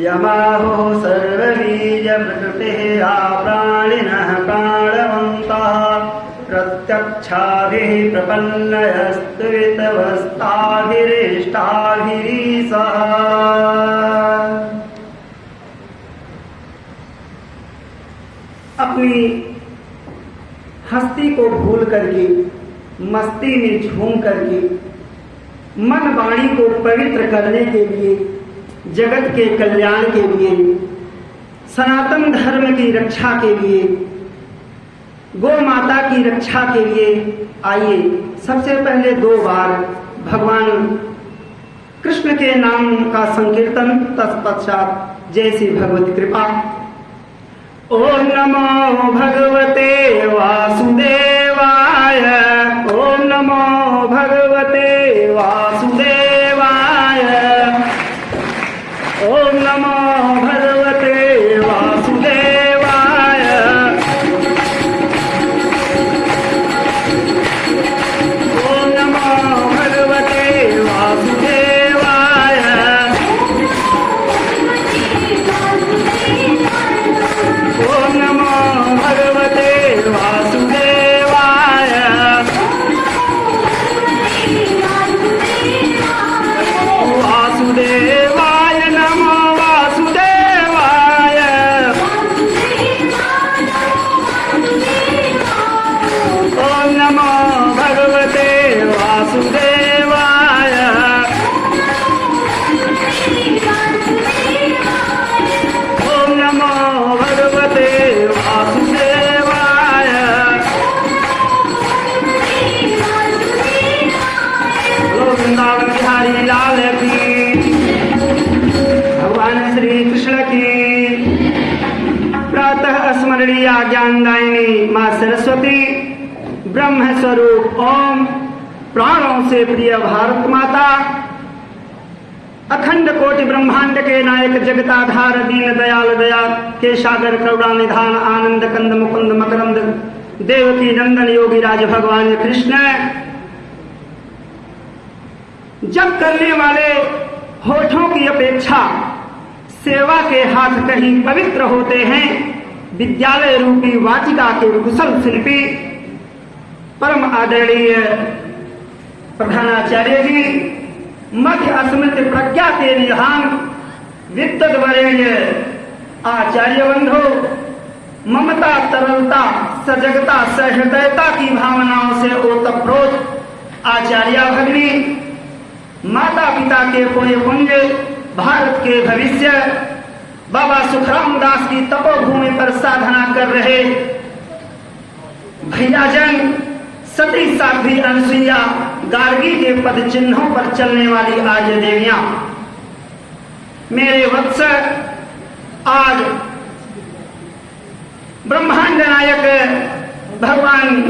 यमाहो सर्वबीजप्रकृतिः प्राणिनः प्राणवन्तः प्रत्यक्षाभिः प्रपन्नयस्तुवितवस्ताभिरिष्टाभिरीशः। अपनी हस्ती को भूल करके, मस्ती में झूम करके, मन वाणी को पवित्र करने के लिए, जगत के कल्याण के लिए, सनातन धर्म की रक्षा के लिए, गौ माता की रक्षा के लिए आइए सबसे पहले 2 बार भगवान कृष्ण के नाम का संकीर्तन, तत्पश्चात जय श्री भगवती कृपा। ओम नमो भगवते वासुदेवाय, ओम नमो भगवते वासुदेवाय, ओम नमो भगवते वासुदेवाय, ओम नमो भगवते वासुदेवाय, ओम नमो भगवते वासुदेवाय, वासुदेवाय नमो वासुदेवाय, ओम नमो भगवते वासुदेवाय, ओम नमो भगवते वासुदेवाय। बोलो वृंदावन बिहारी लाल की, भगवान श्री कृष्ण की। प्रातः स्मरणीय ज्ञानदायिनी माँ सरस्वती, ब्रह्म स्वरूप ओम, प्राणों से प्रिय भारत माता, अखंड कोटि ब्रह्मांड के नायक जगताधार दीन दयाल दया के सागर करुणा निधान आनंद कंद मुकुंद मकरंद देवकी नंदन योगी राज भगवान कृष्ण। जब करने वाले होठों की अपेक्षा सेवा के हाथ कहीं पवित्र होते हैं, विद्यालय रूपी वाचिका के कुशल शिल्पी परम आदरणीय प्रधानाचार्य जी, मध्य स्मृति प्रज्ञा के निधान विद्वत वरेण्य आचार्य बंधु, ममता तरलता सजगता सहृदयता की भावनाओं से ओतप्रोत आचार्य भगिनी, माता पिता के पुण्य पुंज, भारत के भविष्य, बाबा सुखराम दास की तपोभूमि पर साधना कर रहे भैयाजन, सती साध्वी अनसुईया, गार्गी के पद चिन्हों पर चलने वाली आर्य देवियां, मेरे वत्स, आज ब्रह्मांड नायक भगवान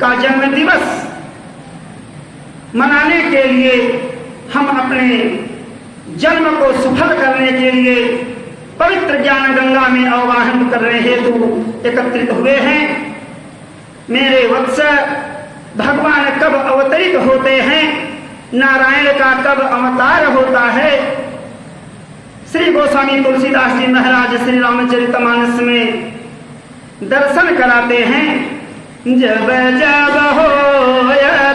का जन्म दिवस मनाने के लिए हम अपने जन्म को सफल करने के लिए पवित्र ज्ञान गंगा में आवाहन करने हेतु एकत्रित हुए हैं। मेरे वत्स, भगवान कब अवतरित होते हैं, नारायण का कब अवतार होता है, श्री गोस्वामी तुलसीदास जी महाराज श्री रामचरितमानस में दर्शन कराते हैं। जब जब हो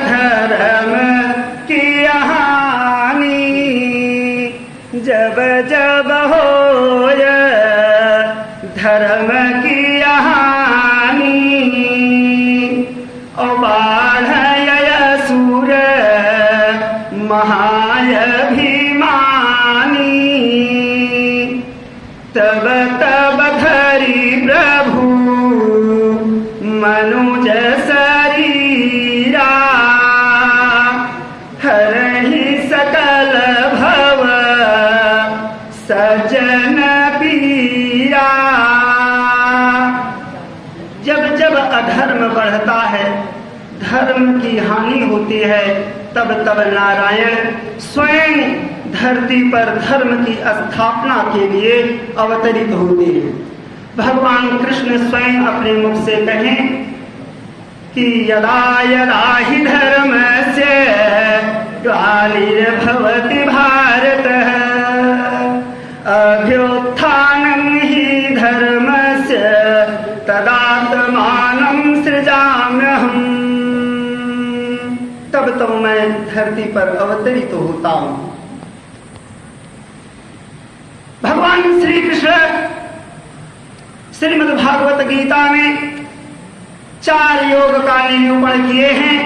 धर्म की हानि, जब जब हो धर्म की हानि, बाढ़ सूर महाभिमानी, तब तब धरी प्रभु मनुज शरीरा, हरहि सकल भव सजन पीरा। जब जब अधर्म बढ़ता है, धर्म की हानि होती है, तब तब नारायण स्वयं धरती पर धर्म की स्थापना के लिए अवतरित होते हैं। भगवान कृष्ण स्वयं अपने मुख से कहें कि यदा यदा हि धर्मस्य ग्लानिर्भवति भारत अभ्युत्थानं हि धर्मस्य तदात्मानं सृजाम्यहम्। तब तो मैं धरती पर अवतरित होता हूं। भगवान श्री कृष्ण श्रीमद् भागवत गीता में 4 योग का निरूपण किए हैं।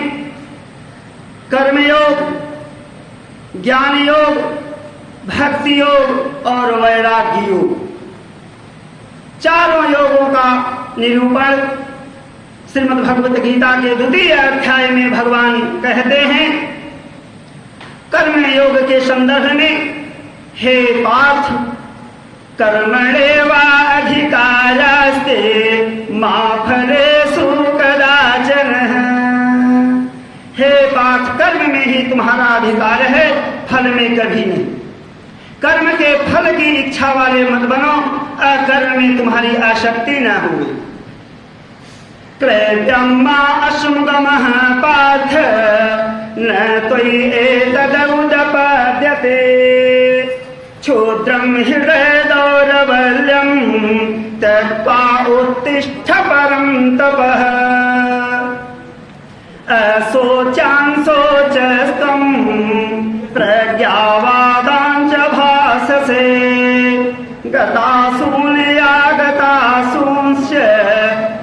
कर्मयोग, ज्ञान योग, भक्ति योग और वैराग्य योग। चारों योगों का निरूपण श्रीमद् भगवत गीता के 2वें अध्याय में भगवान कहते हैं। कर्म योग के संदर्भ में, हे पार्थ, कर्मण्येवाधिकारस्ते मा फलेषु कदाचन। हे पार्थ, कर्म में ही तुम्हारा अधिकार है, फल में कभी नहीं। कर्म के फल की इच्छा वाले मत बनो, अकर्म में तुम्हारी आसक्ति न हो। क्रव्यं मा असुगमः पार्थ न त्वयि एतदुपपद्यते क्षुद्रं हृदय दौर्बल्यं त्यक्त्वा उत्तिष्ठ परं तपः अशोचां शोचस्त्वं प्रज्ञावादां च भाससे गतासूनया गतासूंश्च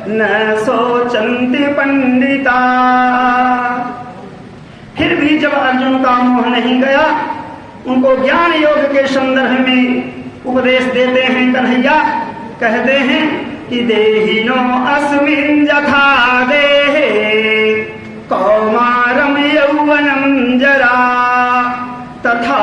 न शोचन्ति पंडिता। फिर भी जब अर्जुन का मोह नहीं गया, उनको ज्ञान योग के संदर्भ में उपदेश देते हैं कन्हैया। कहते हैं कि देहिनो अस्मिन् यथा देहे कौमारं यौवनं जरा तथा